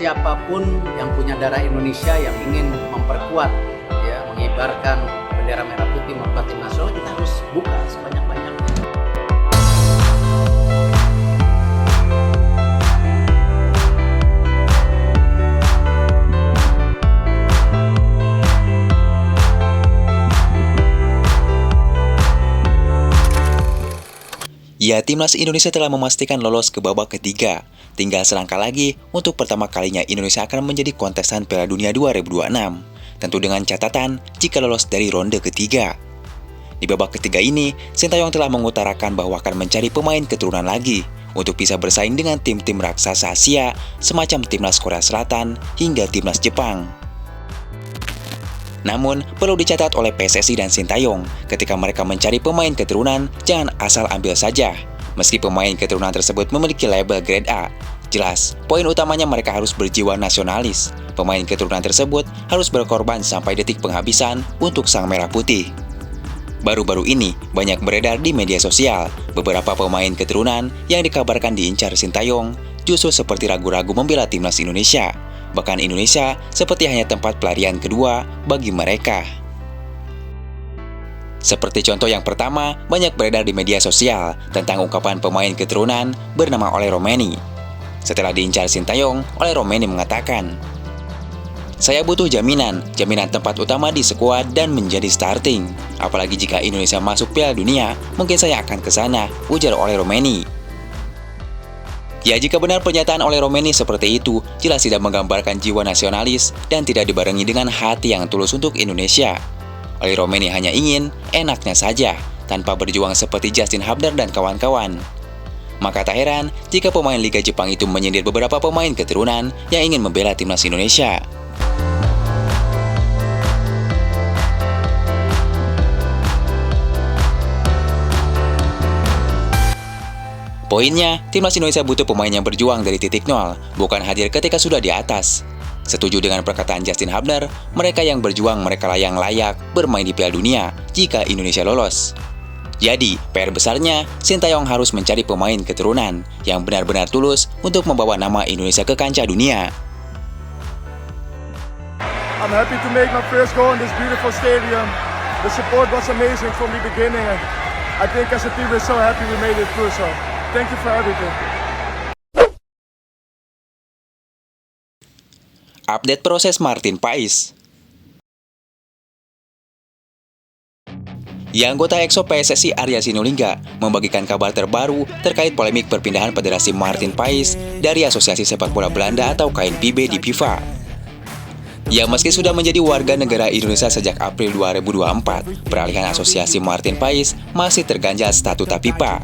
siapapun yang punya darah Indonesia yang ingin memperkuat, ya, mengibarkan bendera merah putih memperkuat tim nasional, kita harus buka sebanyak-banyaknya. Ya, timnas Indonesia telah memastikan lolos ke babak ketiga. Tinggal selangkah lagi untuk pertama kalinya Indonesia akan menjadi kontestan Piala Dunia 2026. Tentu dengan catatan jika lolos dari ronde ketiga. Di babak ketiga ini, Sintayong telah mengutarakan bahwa akan mencari pemain keturunan lagi untuk bisa bersaing dengan tim-tim raksasa Asia semacam timnas Korea Selatan hingga timnas Jepang. Namun, perlu dicatat oleh PSSI dan Sintayong, ketika mereka mencari pemain keturunan, jangan asal ambil saja. Meski pemain keturunan tersebut memiliki label grade A, jelas, poin utamanya mereka harus berjiwa nasionalis. Pemain keturunan tersebut harus berkorban sampai detik penghabisan untuk Sang Merah Putih. Baru-baru ini, banyak beredar di media sosial, beberapa pemain keturunan yang dikabarkan diincar Sintayong, justru seperti ragu-ragu membela timnas Indonesia. Bahkan Indonesia seperti hanya tempat pelarian kedua bagi mereka. Seperti contoh yang pertama, banyak beredar di media sosial tentang ungkapan pemain keturunan bernama Ole Romeni. Setelah diincar Sintayong, Ole Romeni mengatakan, "Saya butuh jaminan tempat utama di skuad dan menjadi starting. Apalagi jika Indonesia masuk Piala Dunia, mungkin saya akan ke sana," ujar Ole Romeni. Ya, jika benar pernyataan oleh Romeni seperti itu, jelas tidak menggambarkan jiwa nasionalis dan tidak dibarengi dengan hati yang tulus untuk Indonesia. Oleh Romeni hanya ingin enaknya saja, tanpa berjuang seperti Justin Hubner dan kawan-kawan. Maka tak heran jika pemain Liga Jepang itu menyindir beberapa pemain keturunan yang ingin membela timnas Indonesia. Poinnya, timnas Indonesia butuh pemain yang berjuang dari titik nol, bukan hadir ketika sudah di atas. Setuju dengan perkataan Justin Hubner, mereka yang berjuang merekalah yang layak bermain di Piala Dunia jika Indonesia lolos. Jadi, PR besarnya, Sintayong harus mencari pemain keturunan yang benar-benar tulus untuk membawa nama Indonesia ke kancah dunia. I'm happy to make my first goal in this beautiful stadium. The support was amazing from the beginning. I think as a team we're so happy we made it through. So thank you for everything. Update proses Martin Paes. Ya, anggota EXO PSSI Arya Sinulinga membagikan kabar terbaru terkait polemik perpindahan Federasi Martin Paes dari Asosiasi Sepak Bola Belanda atau KNVB di FIFA. Ya, meski sudah menjadi warga negara Indonesia sejak April 2024, peralihan asosiasi Martin Paes masih terganjal statuta FIFA.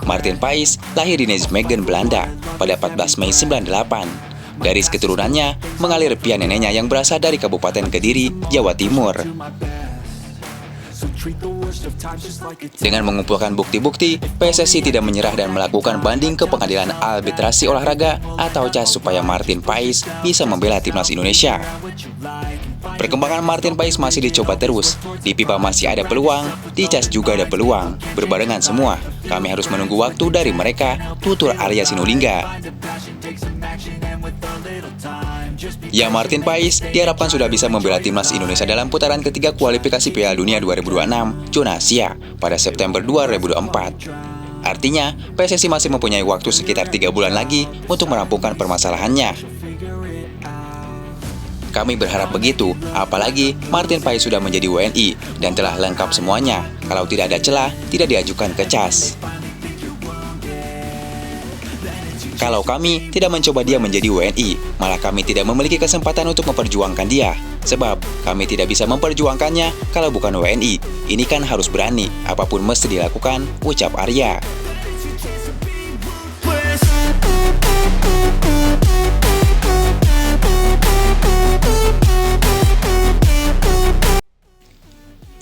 Martin Paes lahir di Nijmegen, Belanda pada 14 Mei 98. Garis keturunannya mengalir via neneknya yang berasal dari Kabupaten Kediri, Jawa Timur. Dengan mengumpulkan bukti-bukti, PSSI tidak menyerah dan melakukan banding ke Pengadilan Arbitrasi Olahraga atau CAS supaya Martin Paes bisa membela timnas Indonesia. Perkembangan Martin Paes masih dicoba terus. Di FIFA masih ada peluang, di CAS juga ada peluang. Berbarengan semua, kami harus menunggu waktu dari mereka, tutur Arya Sinulinga. Ya, Martin Paes diharapkan sudah bisa membela timnas Indonesia dalam putaran ketiga kualifikasi Piala Dunia 2026 zona Asia pada September 2024. Artinya, PSSI masih mempunyai waktu sekitar 3 bulan lagi untuk merampungkan permasalahannya. Kami berharap begitu, apalagi Martin Paes sudah menjadi WNI dan telah lengkap semuanya. Kalau tidak ada celah, tidak diajukan ke CAS. Kalau kami tidak mencoba dia menjadi WNI, malah kami tidak memiliki kesempatan untuk memperjuangkan dia. Sebab kami tidak bisa memperjuangkannya kalau bukan WNI. Ini kan harus berani, apapun mesti dilakukan, ucap Arya.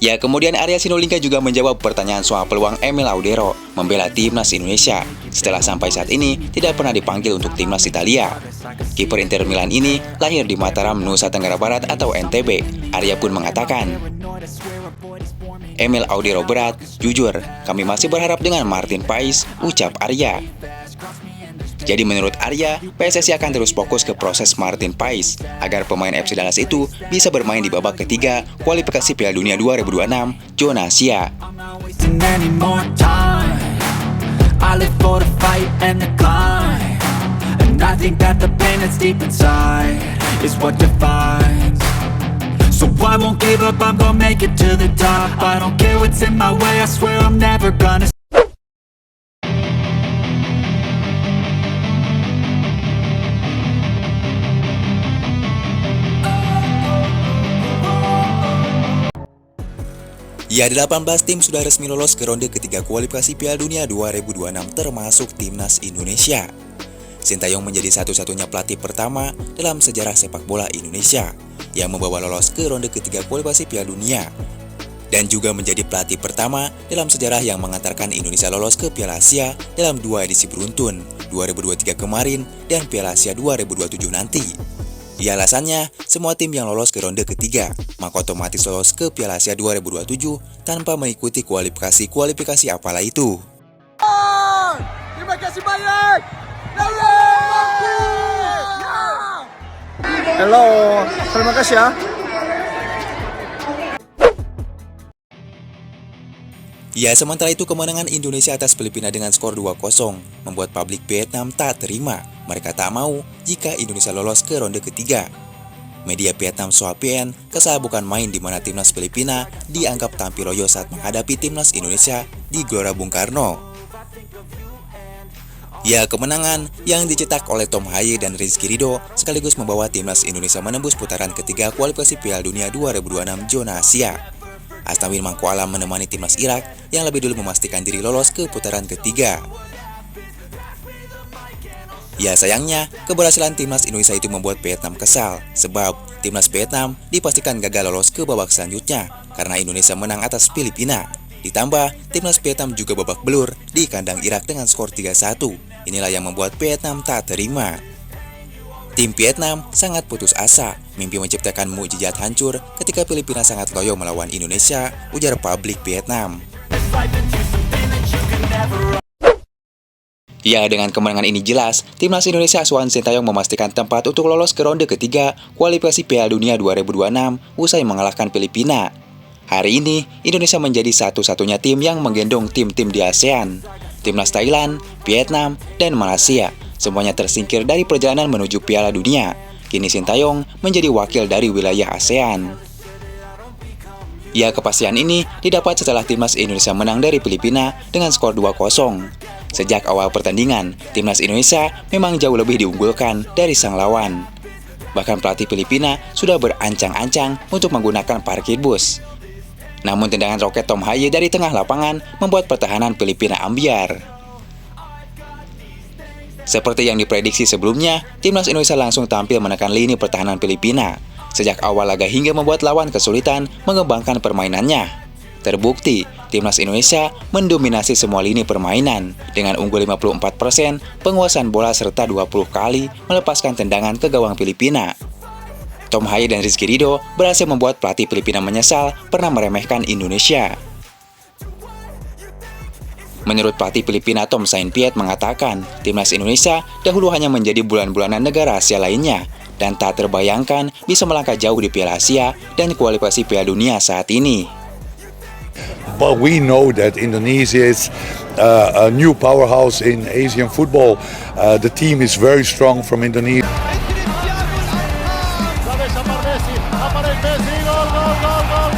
Ya, kemudian Arya Sinulinga juga menjawab pertanyaan soal peluang Emil Audero membela timnas Indonesia setelah sampai saat ini tidak pernah dipanggil untuk timnas Italia. Kiper Inter Milan ini lahir di Mataram, Nusa Tenggara Barat atau NTB. Arya pun mengatakan, Emil Audero berat, jujur, kami masih berharap dengan Martin Paes, ucap Arya. Jadi menurut Arya, PSSI akan terus fokus ke proses Martin Paes agar pemain FC Dallas itu bisa bermain di babak ketiga kualifikasi Piala Dunia 2026 zona Asia. I live for the fight and the climb, and I think that the pain that's deep inside is what defines. So I won't give up, I'm gonna make it to the top. I don't care what's in my way, I swear I'm never gonna. Ya, 18 tim sudah resmi lolos ke ronde ketiga kualifikasi Piala Dunia 2026 termasuk Timnas Indonesia. Sintayong menjadi satu-satunya pelatih pertama dalam sejarah sepak bola Indonesia yang membawa lolos ke ronde ketiga kualifikasi Piala Dunia. Dan juga menjadi pelatih pertama dalam sejarah yang mengantarkan Indonesia lolos ke Piala Asia dalam 2 edisi beruntun, 2023 kemarin dan Piala Asia 2027 nanti. Ya, alasannya, semua tim yang lolos ke ronde ketiga, maka otomatis lolos ke Piala Asia 2027 tanpa mengikuti kualifikasi apalah itu. Terima kasih banyak. Hello, terima kasih ya. Ya, sementara itu kemenangan Indonesia atas Filipina dengan skor 2-0 membuat publik Vietnam tak terima. Mereka tak mau jika Indonesia lolos ke ronde ketiga. Media Vietnam SOAPN kesal bukan main di mana timnas Filipina dianggap tampil loyo saat menghadapi timnas Indonesia di Gelora Bung Karno. Ya, kemenangan yang dicetak oleh Tom Haye dan Rizky Ridho sekaligus membawa timnas Indonesia menembus putaran ketiga kualifikasi Piala Dunia 2026 zona Asia. Asnawi Mangko Alam menemani timnas Irak yang lebih dulu memastikan diri lolos ke putaran ketiga. Ya, sayangnya keberhasilan timnas Indonesia itu membuat Vietnam kesal sebab timnas Vietnam dipastikan gagal lolos ke babak selanjutnya karena Indonesia menang atas Filipina. Ditambah timnas Vietnam juga babak belur di kandang Irak dengan skor 3-1. Inilah yang membuat Vietnam tak terima. Tim Vietnam sangat putus asa, mimpi menciptakan mukjizat hancur ketika Filipina sangat loyo melawan Indonesia, ujar publik Vietnam. Ya, dengan kemenangan ini jelas, timnas Indonesia asuhan Sintayong memastikan tempat untuk lolos ke ronde ketiga kualifikasi Piala Dunia 2026 usai mengalahkan Filipina. Hari ini, Indonesia menjadi satu-satunya tim yang menggendong tim-tim di ASEAN. Timnas Thailand, Vietnam, dan Malaysia semuanya tersingkir dari perjalanan menuju Piala Dunia. Kini Sintayong menjadi wakil dari wilayah ASEAN. Ya, kepastian ini didapat setelah timnas Indonesia menang dari Filipina dengan skor 2-0. Sejak awal pertandingan, timnas Indonesia memang jauh lebih diunggulkan dari sang lawan. Bahkan pelatih Filipina sudah berancang-ancang untuk menggunakan parkir bus. Namun tendangan roket Tom Haye dari tengah lapangan membuat pertahanan Filipina ambiar. Seperti yang diprediksi sebelumnya, timnas Indonesia langsung tampil menekan lini pertahanan Filipina. Sejak awal laga hingga membuat lawan kesulitan mengembangkan permainannya. Terbukti, timnas Indonesia mendominasi semua lini permainan dengan unggul 54%, penguasaan bola serta 20 kali melepaskan tendangan ke gawang Filipina. Tom Haye dan Rizky Ridho berhasil membuat pelatih Filipina menyesal pernah meremehkan Indonesia. Menurut pelatih Filipina Tom Sainpiet mengatakan, timnas Indonesia dahulu hanya menjadi bulan-bulanan negara Asia lainnya dan tak terbayangkan bisa melangkah jauh di Piala Asia dan kualifikasi Piala Dunia saat ini. But we know that Indonesia is a new powerhouse in Asian football. The team is very strong from Indonesia. Aparece Messi, gol, gol, gol, gol.